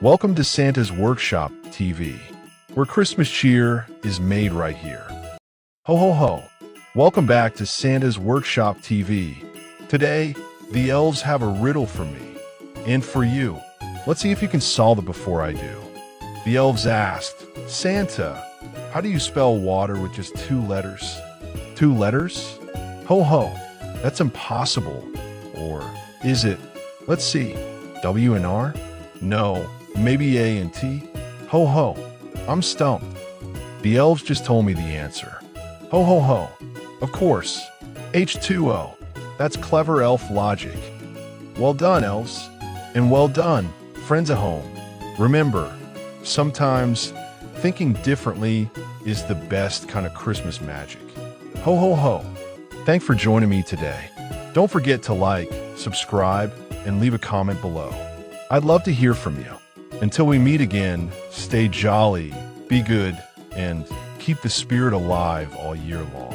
Welcome to Santa's Workshop TV, where Christmas cheer is made right here. Ho ho ho! Welcome back to Santa's Workshop TV. Today, the elves have a riddle for me, and for you. Let's see if you can solve it before I do. The elves asked, Santa, how do you spell water with just 2 letters? 2 letters? Ho ho, that's impossible. Or is it? Let's see, W and R? No, maybe A and T? Ho ho, I'm stumped. The elves just told me the answer. Ho ho ho, of course, H2O. That's clever elf logic. Well done, elves. And well done, friends at home. Remember, sometimes thinking differently is the best kind of Christmas magic. Ho ho ho. Thanks for joining me today. Don't forget to like, subscribe, and leave a comment below. I'd love to hear from you. Until we meet again, stay jolly, be good, and keep the spirit alive all year long.